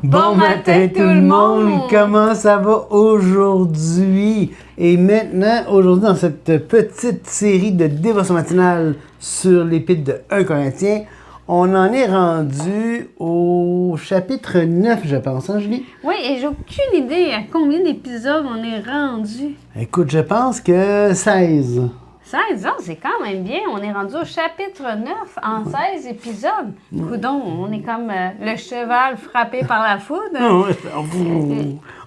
Bon matin tout le monde! Comment ça va aujourd'hui? Et maintenant, aujourd'hui, dans cette petite série de dévotion matinale sur l'épître de 1 Corinthiens, on en est rendu au chapitre 9, je pense, hein, Julie? Oui, et j'ai aucune idée à combien d'épisodes on est rendu. Écoute, je pense que 16. 16 ans, c'est quand même bien. On est rendu au chapitre 9 en 16 épisodes. Coudon, on est comme le cheval frappé par la foudre.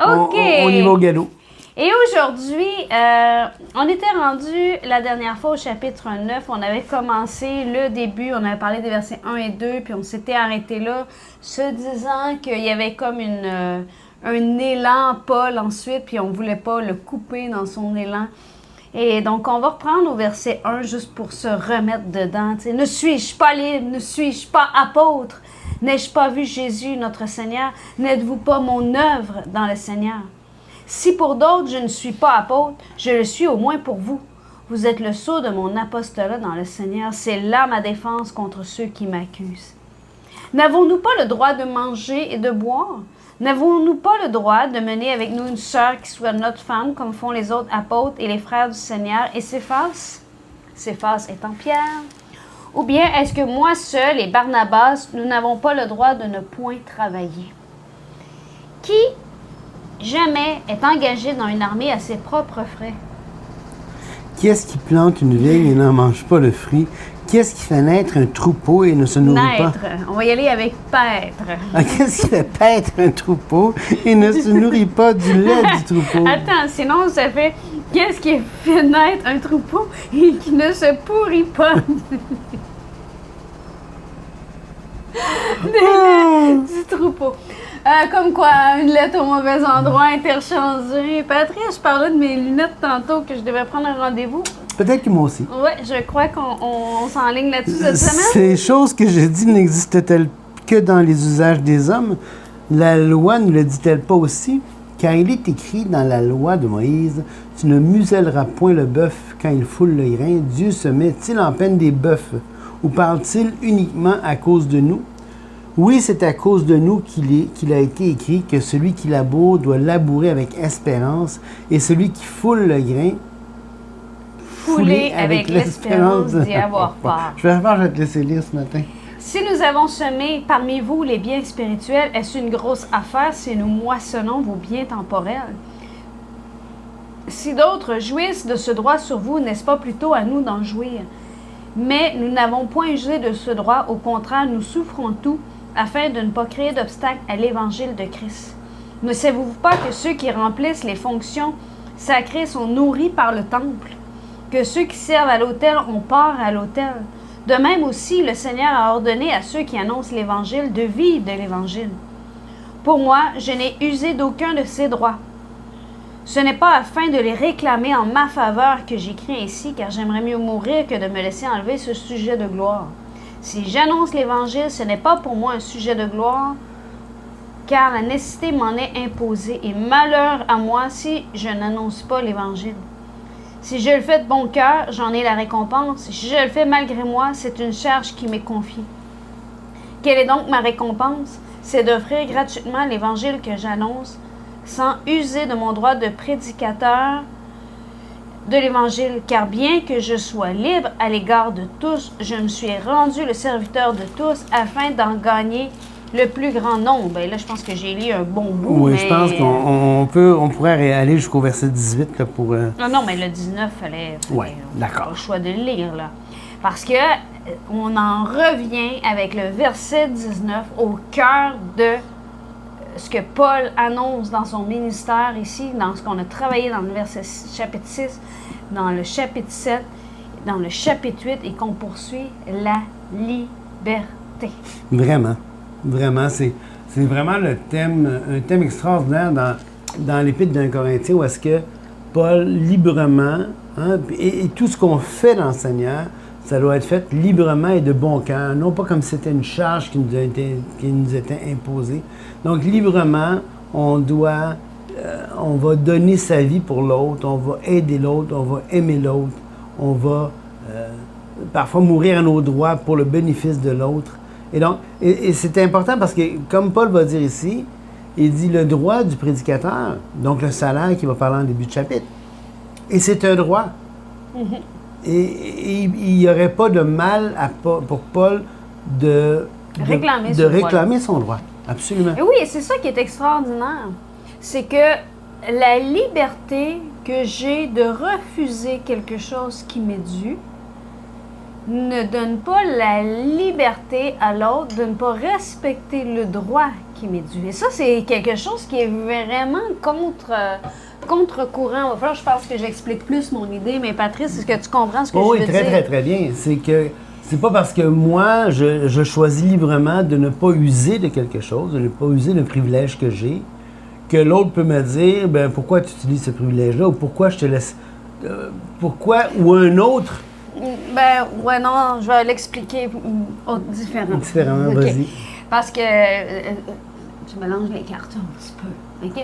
OK. On y va au galop. Et aujourd'hui, on était rendu la dernière fois au chapitre 9. On avait commencé le début, on avait parlé des versets 1 et 2, puis on s'était arrêté là, se disant qu'il y avait comme un élan, Paul, ensuite, puis on ne voulait pas le couper dans son élan. Et donc, on va reprendre au verset 1 juste pour se remettre dedans. T'sais, ne suis-je pas libre? Ne suis-je pas apôtre? N'ai-je pas vu Jésus, notre Seigneur? N'êtes-vous pas mon œuvre dans le Seigneur? Si pour d'autres, je ne suis pas apôtre, je le suis au moins pour vous. Vous êtes le sceau de mon apostolat dans le Seigneur. C'est là ma défense contre ceux qui m'accusent. N'avons-nous pas le droit de manger et de boire? N'avons-nous pas le droit de mener avec nous une sœur qui soit notre femme, comme font les autres apôtres et les frères du Seigneur et Céphas étant Pierre? Ou bien est-ce que moi seul et Barnabas, nous n'avons pas le droit de ne point travailler? Qui jamais est engagé dans une armée à ses propres frais? Qui est-ce qui plante une vigne et n'en mange pas le fruit? Qui est-ce qui fait naître un troupeau et ne se nourrit pas? On va y aller avec paître. Ah, qu'est-ce qui fait paître un troupeau et ne se nourrit pas du lait du troupeau? Attends, sinon ça fait qu'est-ce qui fait naître un troupeau et qui ne se pourrit pas? Du troupeau. Comme quoi, une lettre au mauvais endroit interchangée. Patrick, je parlais de mes lunettes tantôt que je devais prendre un rendez-vous. Peut-être que moi aussi. Oui, je crois qu'on s'enligne là-dessus cette semaine. Ces choses que j'ai dit n'existent-elles que dans les usages des hommes? La loi ne le dit-elle pas aussi? Car il est écrit dans la loi de Moïse, « Tu ne muselleras point le bœuf quand il foule le grain. » Dieu se met-il en peine des bœufs? Ou parle-t-il uniquement à cause de nous? Oui, c'est à cause de nous qu'il a été écrit que celui qui laboure doit labourer avec espérance, et celui qui foule le grain, fouler avec l'espérance d'y avoir part. Je vais te laisser lire ce matin. Si nous avons semé parmi vous les biens spirituels, est-ce une grosse affaire si nous moissonnons vos biens temporels? Si d'autres jouissent de ce droit sur vous, n'est-ce pas plutôt à nous d'en jouir? Mais nous n'avons point usé de ce droit, au contraire, nous souffrons tout, afin de ne pas créer d'obstacle à l'évangile de Christ. Ne savez-vous pas que ceux qui remplissent les fonctions sacrées sont nourris par le temple? Que ceux qui servent à l'autel ont part à l'autel? De même aussi, le Seigneur a ordonné à ceux qui annoncent l'Évangile de vivre de l'Évangile. Pour moi, je n'ai usé d'aucun de ces droits. Ce n'est pas afin de les réclamer en ma faveur que j'écris ainsi, car j'aimerais mieux mourir que de me laisser enlever ce sujet de gloire. Si j'annonce l'Évangile, ce n'est pas pour moi un sujet de gloire, car la nécessité m'en est imposée, et malheur à moi si je n'annonce pas l'Évangile. Si je le fais de bon cœur, j'en ai la récompense. Si je le fais malgré moi, c'est une charge qui m'est confiée. Quelle est donc ma récompense? C'est d'offrir gratuitement l'Évangile que j'annonce, sans user de mon droit de prédicateur de l'Évangile, car bien que je sois libre à l'égard de tous, je me suis rendu le serviteur de tous afin d'en gagner le plus grand nombre. Et là, je pense que j'ai lu un bon bout. Oui, mais... je pense qu'on pourrait aller jusqu'au verset 18 là, pour... Non, mais le 19, fallait d'accord. Pas le choix de le lire, là. Parce que on en revient avec le verset 19 au cœur de ce que Paul annonce dans son ministère ici, dans ce qu'on a travaillé dans le verset chapitre 6, dans le chapitre 7, dans le chapitre 8, et qu'on poursuit la liberté. Vraiment. Vraiment, c'est vraiment un thème extraordinaire dans l'épître d'un Corinthien où est-ce que Paul, librement, hein, et tout ce qu'on fait dans le Seigneur, ça doit être fait librement et de bon cœur, non pas comme si c'était une charge qui nous était imposée. Donc, librement, on va donner sa vie pour l'autre, on va aider l'autre, on va aimer l'autre, on va parfois mourir à nos droits pour le bénéfice de l'autre. Et donc, et c'est important parce que, comme Paul va dire ici, il dit le droit du prédicateur, donc le salaire qu'il va parler en début de chapitre. Et c'est un droit. Et il n'y aurait pas de mal pour Paul de réclamer son droit. Absolument. Et oui, c'est ça qui est extraordinaire. C'est que la liberté que j'ai de refuser quelque chose qui m'est dû ne donne pas la liberté à l'autre de ne pas respecter le droit qui m'est dû. Et ça, c'est quelque chose qui est vraiment contre-courant. Il va falloir, je pense, que j'explique plus mon idée, mais Patrice, est-ce que tu comprends ce que je veux dire? Oui, très, très bien. C'est que c'est pas parce que moi, je choisis librement de ne pas user de quelque chose, de ne pas user d'un privilège que j'ai, que l'autre peut me dire, ben pourquoi tu utilises ce privilège-là, ou pourquoi je te laisse... pourquoi, ou un autre... Ben, ouais, non, je vais l'expliquer différemment. Différemment, OK. vas-y. Parce que je mélange les cartes un petit peu. OK?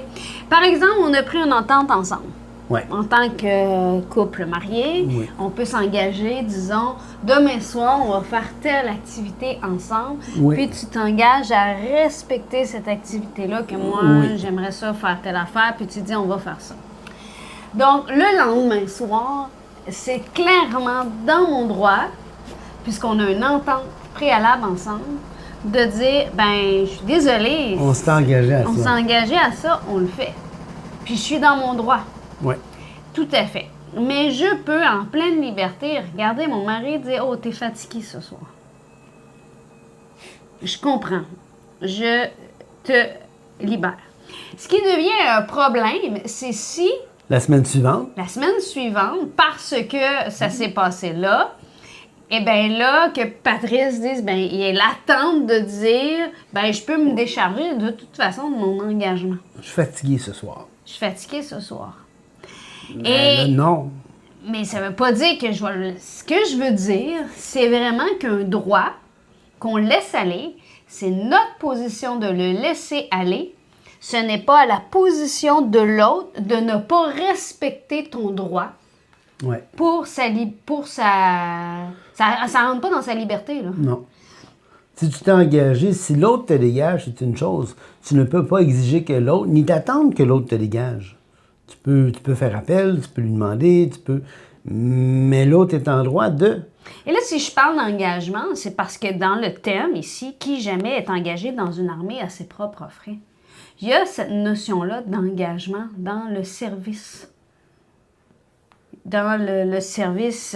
Par exemple, on a pris une entente ensemble. Ouais. En tant que couple marié, Oui. on peut s'engager, disons, demain soir, on va faire telle activité ensemble. Oui. Puis tu t'engages à respecter cette activité-là, que moi, Oui. j'aimerais ça faire telle affaire, puis tu dis, on va faire ça. Donc, le lendemain soir, c'est clairement dans mon droit, puisqu'on a une entente préalable ensemble, de dire, ben, je suis désolée. On s'est engagé à ça. On s'est engagé à ça, on le fait. Puis je suis dans mon droit. Oui. Tout à fait. Mais je peux, en pleine liberté, regarder mon mari et dire, oh, t'es fatigué ce soir. Je comprends. Je te libère. Ce qui devient un problème, c'est si La semaine suivante, parce que ça s'est passé là, et bien là, que Patrice dise, ben il est l'attente de dire, ben je peux me décharger de toute façon de mon engagement. je suis fatigué ce soir. Je suis fatiguée ce soir. Là, non. Mais ça veut pas dire que je vais... Ce que je veux dire, c'est vraiment qu'un droit qu'on laisse aller, c'est notre position de le laisser aller. Ce n'est pas la position de l'autre de ne pas respecter ton droit Ouais. Ça rentre pas dans sa liberté, là. Non. Si tu t'es engagé, si l'autre te dégage, c'est une chose. Tu ne peux pas exiger que l'autre, ni t'attendre que l'autre te dégage. Tu peux faire appel, tu peux lui demander, mais l'autre est en droit de... Et là, si je parle d'engagement, c'est parce que dans le thème ici, qui jamais est engagé dans une armée à ses propres frais. Il y a cette notion-là d'engagement dans le service. Dans le service,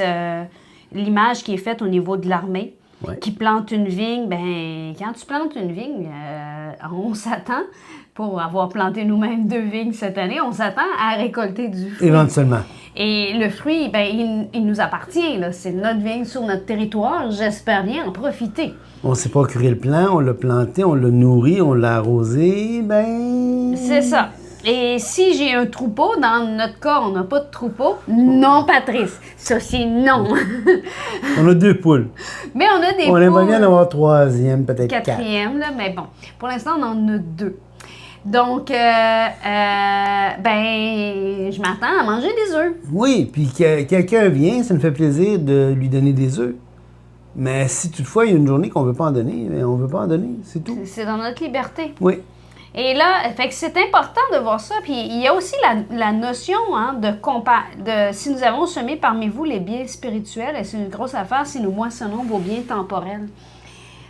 l'image qui est faite au niveau de l'armée, Ouais. qui plante une vigne, ben quand tu plantes une vigne, on s'attend, pour avoir planté nous-mêmes 2 vignes cette année, on s'attend à récolter du fruit. Éventuellement. Et le fruit, ben il nous appartient, là. C'est notre vigne sur notre territoire, j'espère bien en profiter. On s'est procuré le plant, on l'a planté, on l'a nourri, on l'a arrosé, ben... C'est ça. Et si j'ai un troupeau, dans notre cas, on n'a pas de troupeau, non, Patrice. Ça, c'est non. On a 2 poules. Mais on a des On poules. aimerait bien en avoir 3e, peut-être 4. 4e, là, mais bon. Pour l'instant, on en a 2. Donc, ben, je m'attends à manger des œufs. Oui, puis quelqu'un vient, ça me fait plaisir de lui donner des œufs. Mais si toutefois il y a une journée qu'on ne veut pas en donner, ben, on ne veut pas en donner, c'est tout. C'est dans notre liberté. Oui. Et là, fait que c'est important de voir ça. Puis il y a aussi la notion de si nous avons semé parmi vous les biens spirituels, et c'est une grosse affaire si nous moissonnons vos biens temporels.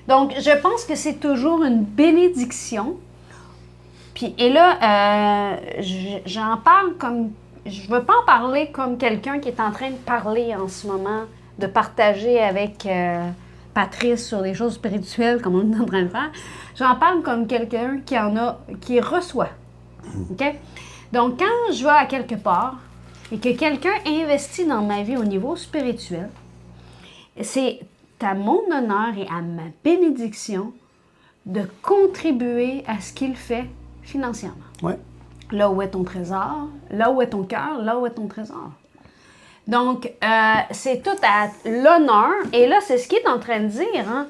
Donc, je pense que c'est toujours une bénédiction. Puis, et là, j'en parle comme... Je veux pas en parler comme quelqu'un qui est en train de parler en ce moment, de partager avec Patrice sur des choses spirituelles, comme on est en train de faire. J'en parle comme quelqu'un qui reçoit. OK? Donc, quand je vais à quelque part et que quelqu'un investit dans ma vie au niveau spirituel, c'est à mon honneur et à ma bénédiction de contribuer à ce qu'il fait financièrement. Ouais. Là où est ton trésor, là où est ton cœur, là où est ton trésor. Donc, c'est tout à l'honneur. Et là, c'est ce qu'il est en train de dire, hein.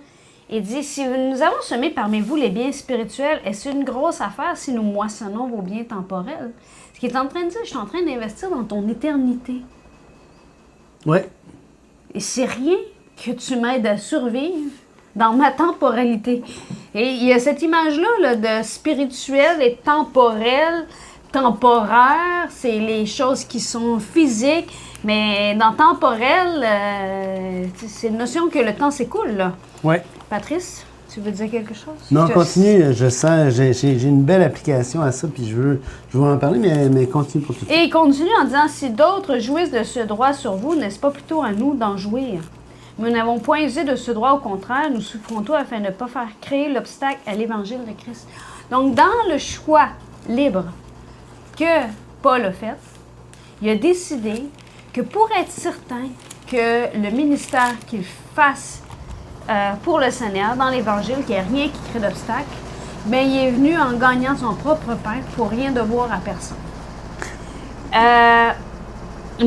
Il dit, si nous avons semé parmi vous les biens spirituels, est-ce une grosse affaire si nous moissonnons vos biens temporels? Ce qu'il est en train de dire, je suis en train d'investir dans ton éternité. Oui. Et c'est rien que tu m'aides à survivre dans ma temporalité. Et il y a cette image-là là, de spirituel et temporel. Temporaire, c'est les choses qui sont physiques, mais dans temporel, c'est une notion que le temps s'écoule, là. Oui. Patrice, tu veux dire quelque chose? Non, continue. Je sens, j'ai une belle application à ça, puis je veux en parler, mais continue pour tout de suite. Et il continue en disant, si d'autres jouissent de ce droit sur vous, n'est-ce pas plutôt à nous d'en jouir? Nous n'avons point usé de ce droit, au contraire, nous souffrons tout afin de ne pas faire créer l'obstacle à l'évangile de Christ. Donc, dans le choix libre que Paul a fait, il a décidé que pour être certain que le ministère qu'il fasse pour le Seigneur dans l'Évangile, qu'il n'y ait rien qui crée d'obstacle, bien, il est venu en gagnant son propre pain pour rien devoir à personne.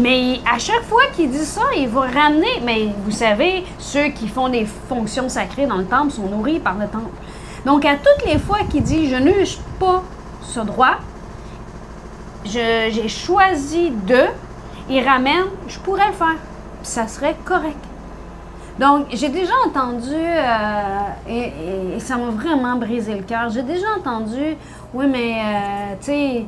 Mais à chaque fois qu'il dit ça, il va ramener, mais vous savez, ceux qui font des fonctions sacrées dans le temple sont nourris par le temple. Donc, à toutes les fois qu'il dit « je n'use pas ce droit », j'ai choisi de, il ramène, je pourrais le faire, puis ça serait correct. Donc, j'ai déjà entendu, et ça m'a vraiment brisé le cœur, j'ai déjà entendu, oui, mais, tu sais,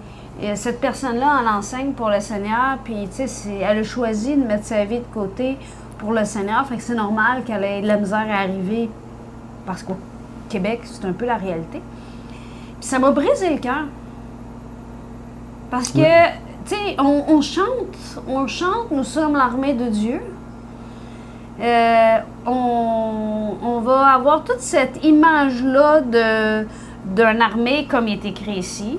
cette personne-là, elle enseigne pour le Seigneur, puis, tu sais, elle a choisi de mettre sa vie de côté pour le Seigneur, fait que c'est normal qu'elle ait de la misère à arriver, parce qu'au Québec, c'est un peu la réalité. Puis ça m'a brisé le cœur. Parce que, tu sais, on chante, nous sommes l'armée de Dieu. On va avoir toute cette image-là d'une armée comme il est écrit ici.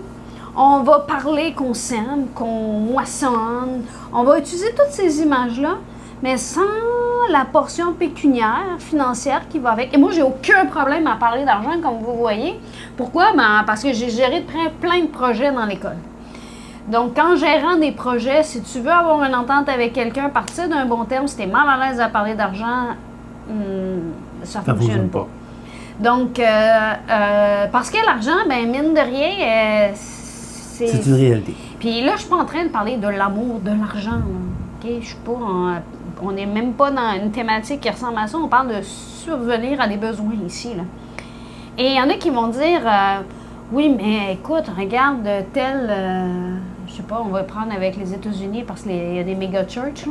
On va parler qu'on sème, qu'on moissonne. On va utiliser toutes ces images-là, mais sans la portion pécuniaire, financière qui va avec. Et moi, j'ai aucun problème à parler d'argent, comme vous voyez. Pourquoi? Ben, parce que j'ai géré de près plein de projets dans l'école. Donc, quand gérant des projets, si tu veux avoir une entente avec quelqu'un, partir d'un bon terme, si tu es mal à l'aise à parler d'argent, ça ne fonctionne pas. Donc, parce que l'argent, ben mine de rien, c'est une réalité. Puis là, je ne suis pas en train de parler de l'amour de l'argent. Okay? Je suis pas on n'est même pas dans une thématique qui ressemble à ça. On parle de survenir à des besoins ici, là. Et il y en a qui vont dire... oui, mais écoute, regarde tel, je sais pas, on va prendre avec les États-Unis parce qu'il y a des méga-churches,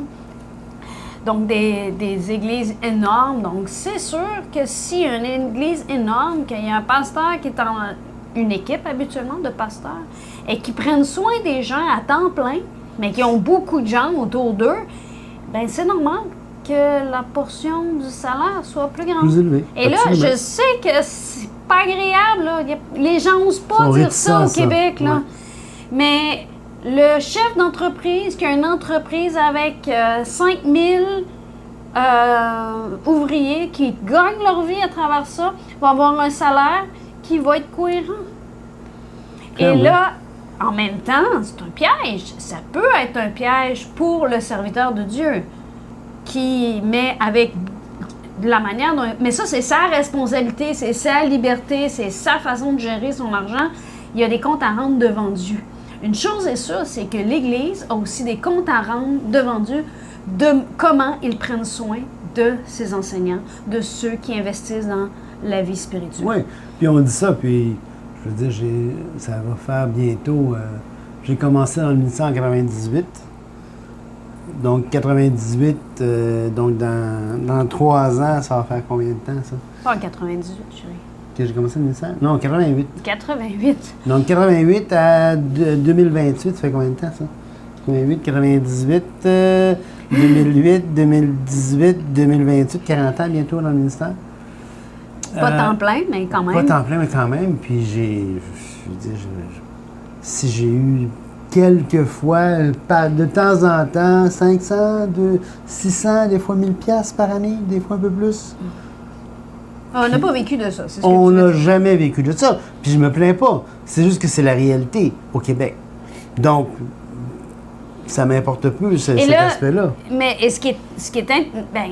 donc des églises énormes. Donc, c'est sûr que si une église énorme, qu'il y a un pasteur qui est en une équipe habituellement de pasteurs et qui prennent soin des gens à temps plein, mais qui ont beaucoup de gens autour d'eux, bien, c'est normal que la portion du salaire soit plus grande. Plus élevée. Et absolument. Là, je sais que c'est pas agréable, là. Les gens n'osent pas dire ça au Québec, là. Ouais. Mais le chef d'entreprise qui a une entreprise avec 5000 ouvriers qui gagnent leur vie à travers ça va avoir un salaire qui va être cohérent. Et là, en même temps, c'est un piège. Ça peut être un piège pour le serviteur de Dieu qui met avec de la manière dont... Mais ça, c'est sa responsabilité, c'est sa liberté, c'est sa façon de gérer son argent. Il y a des comptes à rendre devant Dieu. Une chose est sûre, c'est que l'Église a aussi des comptes à rendre devant Dieu de comment ils prennent soin de ses enseignants, de ceux qui investissent dans la vie spirituelle. Oui, puis on dit ça, puis je veux dire, ça va faire bientôt... j'ai commencé dans le ministère en 98. Donc, 98, donc dans 3 ans, ça va faire combien de temps, ça? Pas en 98, chérie. Que j'ai commencé le ministère? Non, 88. 88. Donc, 88 à 2028, ça fait combien de temps, ça? 88, 98, 2008, 2018, 2028, 40 ans bientôt dans le ministère. Pas temps plein, mais quand même. Pas temps plein, mais quand même. Puis si j'ai eu quelques fois, de temps en temps, 500, 600, des fois 1000 piastres par année, des fois un peu plus. On n'a pas vécu de ça, c'est ce que on n'a jamais vécu de ça. Puis je me plains pas. C'est juste que c'est la réalité au Québec. Donc, ça m'importe peu, cet aspect-là. Mais ce qui est ben,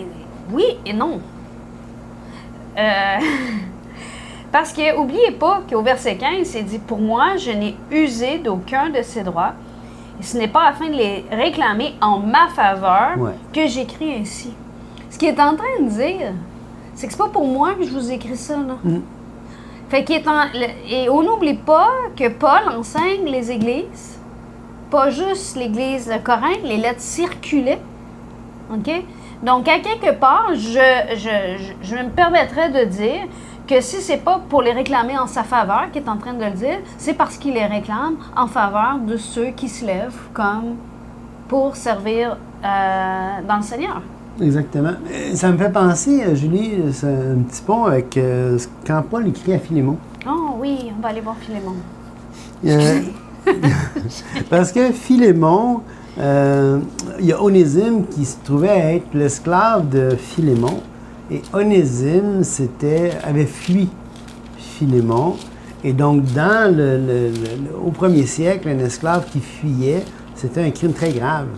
oui et non. Parce que, oubliez pas qu'au verset 15, c'est dit « Pour moi, je n'ai usé d'aucun de ces droits, et ce n'est pas afin de les réclamer en ma faveur que j'écris ainsi. » Ce qu'il est en train de dire, c'est que c'est pas pour moi que je vous écris ça, là. Mm. Fait et on n'oublie pas que Paul enseigne les églises, pas juste l'église de Corinthe, les lettres circulaient, OK? Donc, à quelque part, je me permettrais de dire que si c'est pas pour les réclamer en sa faveur qu'il est en train de le dire, c'est parce qu'il les réclame en faveur de ceux qui se lèvent comme pour servir dans le Seigneur. Exactement. Ça me fait penser, Julie, c'est un petit pont avec quand Paul écrit à Philémon. Oh oui, on va aller voir Philémon. Parce que Philémon, il y a Onésime qui se trouvait être l'esclave de Philémon. Et Onésime avait fui Philémon. Et donc, au 1er siècle, un esclave qui fuyait, c'était un crime très grave.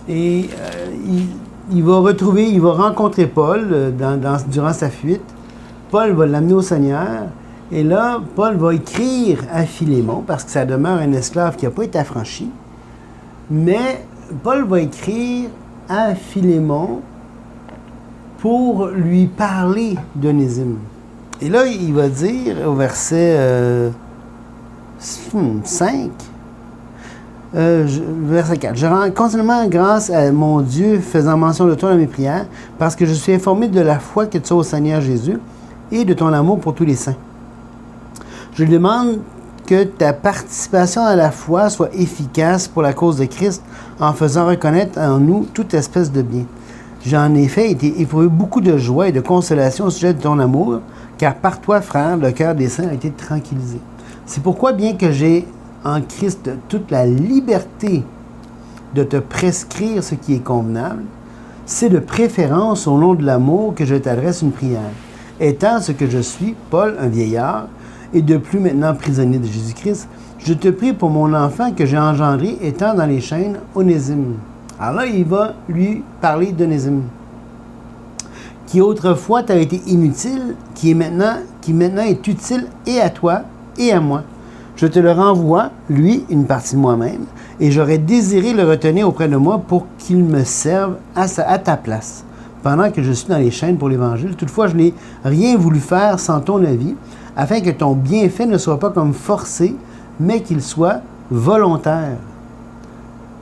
Et il va rencontrer Paul durant sa fuite. Paul va l'amener au Seigneur. Et là, Paul va écrire à Philémon, parce que ça demeure un esclave qui n'a pas été affranchi. Mais Paul va écrire à Philémon pour lui parler d'Onésime. Et là, il va dire au verset 5, verset 4, « Je rends continuellement grâce à mon Dieu faisant mention de toi dans mes prières, parce que je suis informé de la foi que tu as au Seigneur Jésus et de ton amour pour tous les saints. Je lui demande que ta participation à la foi soit efficace pour la cause de Christ en faisant reconnaître en nous toute espèce de bien. J'ai en effet été éprouvé beaucoup de joie et de consolation au sujet de ton amour, car par toi, frère, le cœur des saints a été tranquillisé. C'est pourquoi, bien que j'ai en Christ toute la liberté de te prescrire ce qui est convenable, c'est de préférence au nom de l'amour que je t'adresse une prière. Étant ce que je suis, Paul, un vieillard, et de plus maintenant prisonnier de Jésus-Christ, je te prie pour mon enfant que j'ai engendré, étant dans les chaînes, Onésime. Alors là, il va lui parler d'Onésime, qui autrefois t'a été inutile, qui maintenant est utile et à toi et à moi. Je te le renvoie, lui, une partie de moi-même, et j'aurais désiré le retenir auprès de moi pour qu'il me serve à ta place, pendant que je suis dans les chaînes pour l'Évangile. Toutefois, je n'ai rien voulu faire sans ton avis, afin que ton bienfait ne soit pas comme forcé, mais qu'il soit volontaire.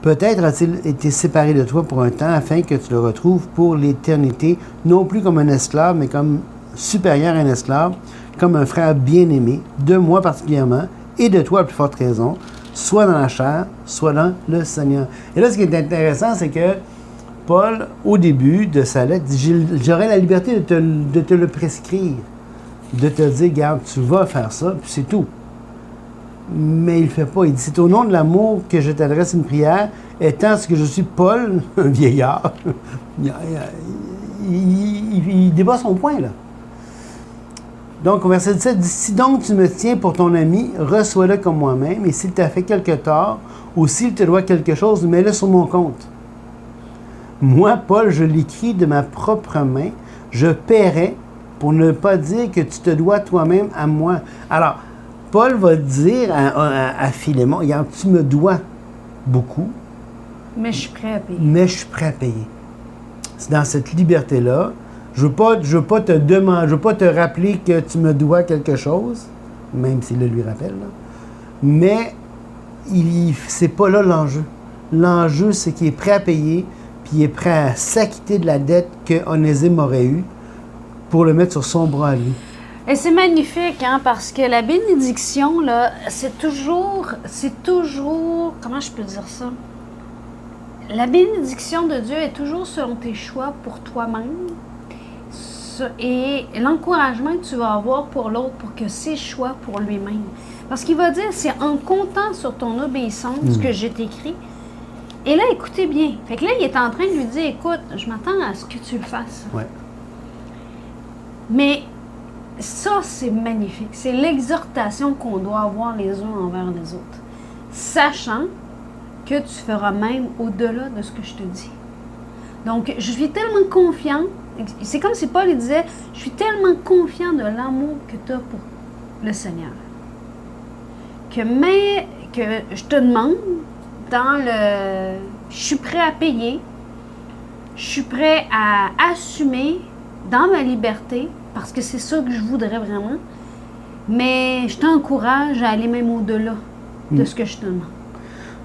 Peut-être a-t-il été séparé de toi pour un temps, afin que tu le retrouves pour l'éternité, non plus comme un esclave, mais comme supérieur à un esclave, comme un frère bien-aimé, de moi particulièrement, et de toi à plus forte raison, soit dans la chair, soit dans le Seigneur. Et là, ce qui est intéressant, c'est que Paul, au début de sa lettre, dit « J'aurai la liberté de te le prescrire, de te dire, regarde, tu vas faire ça, puis c'est tout. » Mais il ne le fait pas. Il dit, c'est au nom de l'amour que je t'adresse une prière, étant ce que je suis Paul, un vieillard. Il débat son point, là. Donc, au verset 17, dit, si donc tu me tiens pour ton ami, reçois-le comme moi-même, et s'il t'a fait quelque tort, ou s'il te doit quelque chose, mets-le sur mon compte. Moi, Paul, je l'écris de ma propre main, je paierai, pour ne pas dire que tu te dois toi-même à moi. Alors, Paul va dire à Philémon, regarde, tu me dois beaucoup. Mais je suis prêt à payer. Mais je suis prêt à payer. C'est dans cette liberté-là. Je veux pas te rappeler que tu me dois quelque chose, même s'il le lui rappelle. Là. Mais c'est pas là l'enjeu. L'enjeu, c'est qu'il est prêt à payer, puis il est prêt à s'acquitter de la dette que Onésime aurait eue pour le mettre sur son bras à lui. Et c'est magnifique, hein, parce que la bénédiction, là, c'est toujours, comment je peux dire ça? La bénédiction de Dieu est toujours selon tes choix pour toi-même et l'encouragement que tu vas avoir pour l'autre pour que ses choix pour lui-même. Parce qu'il va dire, c'est en comptant sur ton obéissance que je t'écris. Et là, écoutez bien. Fait que là, il est en train de lui dire, écoute, je m'attends à ce que tu le fasses. Ouais. Mais ça, c'est magnifique. C'est l'exhortation qu'on doit avoir les uns envers les autres. Sachant que tu feras même au-delà de ce que je te dis. Donc, je suis tellement confiant. C'est comme si Paul il disait, je suis tellement confiant de l'amour que tu as pour le Seigneur. Que je te demande, je suis prêt à payer, je suis prêt à assumer dans ma liberté, parce que c'est ça que je voudrais vraiment, mais je t'encourage à aller même au-delà de ce que je te demande.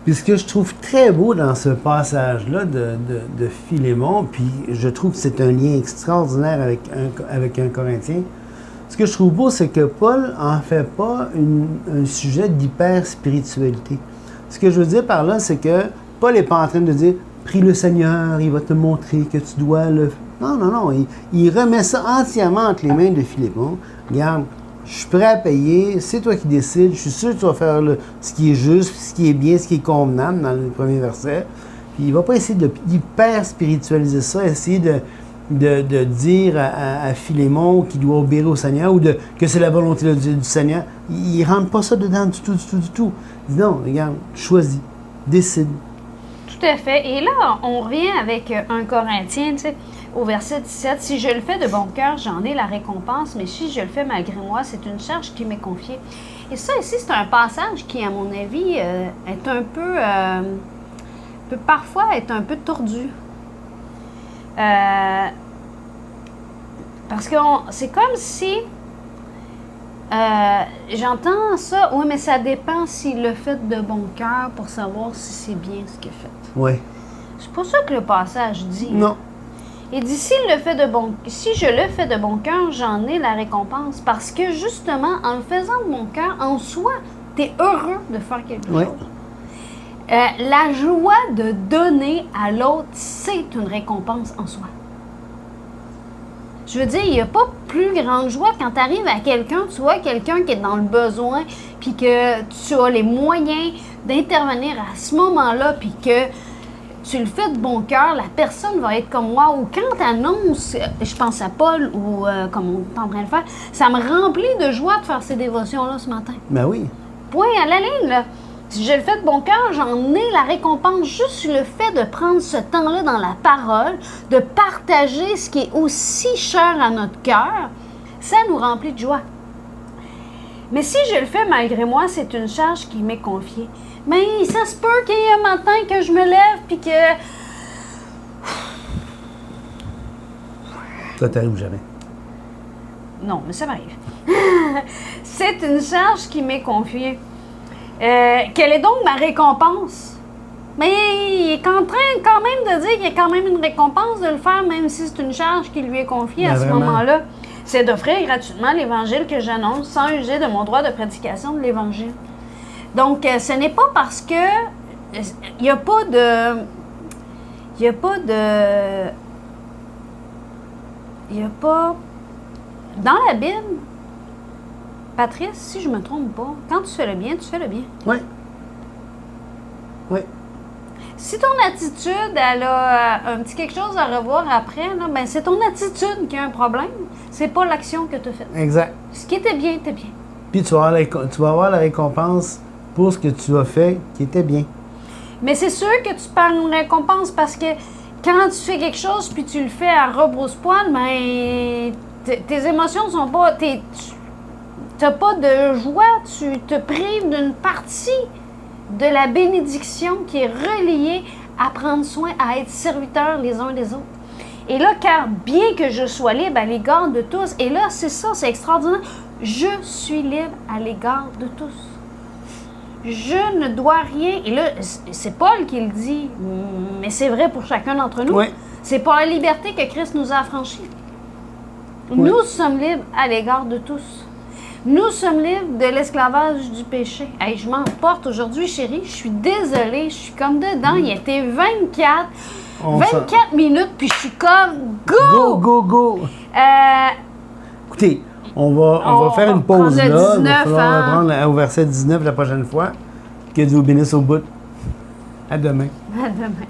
Puis ce que je trouve très beau dans ce passage-là de Philémon, puis je trouve que c'est un lien extraordinaire avec un Corinthien, ce que je trouve beau, c'est que Paul en fait pas un sujet d'hyper-spiritualité. Ce que je veux dire par là, c'est que Paul n'est pas en train de dire « Prie le Seigneur, il va te montrer que tu dois le... » Non. Il remet ça entièrement entre les mains de Philémon. Regarde, je suis prêt à payer, c'est toi qui décides, je suis sûr que tu vas faire ce qui est juste, ce qui est bien, ce qui est convenable dans le premier verset. Puis il ne va pas essayer d'hyper-spiritualiser ça, essayer de dire à Philémon qu'il doit obéir au Seigneur ou que c'est la volonté du Seigneur. Il ne rentre pas ça dedans du tout. Il dit non, regarde, choisis, décide. Tout à fait. Et là, on revient avec 1 Corinthiens, tu sais, au verset 17. « Si je le fais de bon cœur, j'en ai la récompense, mais si je le fais malgré moi, c'est une charge qui m'est confiée. » Et ça ici, c'est un passage qui, à mon avis, est un peu... peut parfois être un peu tordu. Parce que c'est comme si... j'entends ça, oui, mais ça dépend s'il le fait de bon cœur pour savoir si c'est bien ce qu'il fait. Oui. C'est pas ça que le passage dit. Non. Il dit, si je le fais de bon cœur, j'en ai la récompense. Parce que justement, en le faisant de bon cœur, en soi, tu es heureux de faire quelque chose. La joie de donner à l'autre, c'est une récompense en soi. Je veux dire, il n'y a pas plus grande joie quand tu arrives à quelqu'un, tu vois quelqu'un qui est dans le besoin, puis que tu as les moyens d'intervenir à ce moment-là, puis que tu le fais de bon cœur, la personne va être comme moi. Ou quand tu annonces, je pense à Paul, ou comme on est en train de faire, ça me remplit de joie de faire ces dévotions-là ce matin. Ben oui. Point à la ligne, là. Si je le fais de bon cœur, j'en ai la récompense. Juste le fait de prendre ce temps-là dans la parole, de partager ce qui est aussi cher à notre cœur, ça nous remplit de joie. Mais si je le fais malgré moi, c'est une charge qui m'est confiée. Mais ça se peut qu'il y ait un matin que je me lève puis que... Ça t'arrive jamais. Non, mais ça m'arrive. C'est une charge qui m'est confiée. Quelle est donc ma récompense? Mais il est en train quand même de dire qu'il y a quand même une récompense de le faire, même si c'est une charge qui lui est confiée à ce moment-là. C'est d'offrir gratuitement l'Évangile que j'annonce sans user de mon droit de prédication de l'Évangile. Donc, ce n'est pas parce que il n'y a pas de... Il n'y a pas de... Il n'y a pas... Dans la Bible, Patrice, si je ne me trompe pas, quand tu fais le bien, tu fais le bien. Oui. Oui. Si ton attitude, elle a un petit quelque chose à revoir après, là, ben c'est ton attitude qui a un problème. C'est pas l'action que tu as faite. Exact. Ce qui était bien, était bien. Puis tu vas avoir la récompense pour ce que tu as fait qui était bien. Mais c'est sûr que tu perds une récompense parce que quand tu fais quelque chose puis tu le fais à rebrousse-poil, ben tes émotions sont pas... Tu n'as pas de joie, tu te prives d'une partie de la bénédiction qui est reliée à prendre soin, à être serviteurs les uns des autres. Et là, car bien que je sois libre à l'égard de tous, et là, c'est ça, c'est extraordinaire, je suis libre à l'égard de tous. Je ne dois rien, et là, c'est Paul qui le dit, mais c'est vrai pour chacun d'entre nous. Oui. C'est pour la liberté que Christ nous a affranchis. Oui. Nous sommes libres à l'égard de tous. Nous sommes libres de l'esclavage du péché. Hey, je m'emporte aujourd'hui, chérie. Je suis désolée. Je suis comme dedans. Il était 24 minutes, puis je suis comme go! Go! Écoutez, on va faire une pause là. 19, il va falloir reprendre au verset 19 la prochaine fois. Que Dieu vous bénisse au bout. À demain. À demain.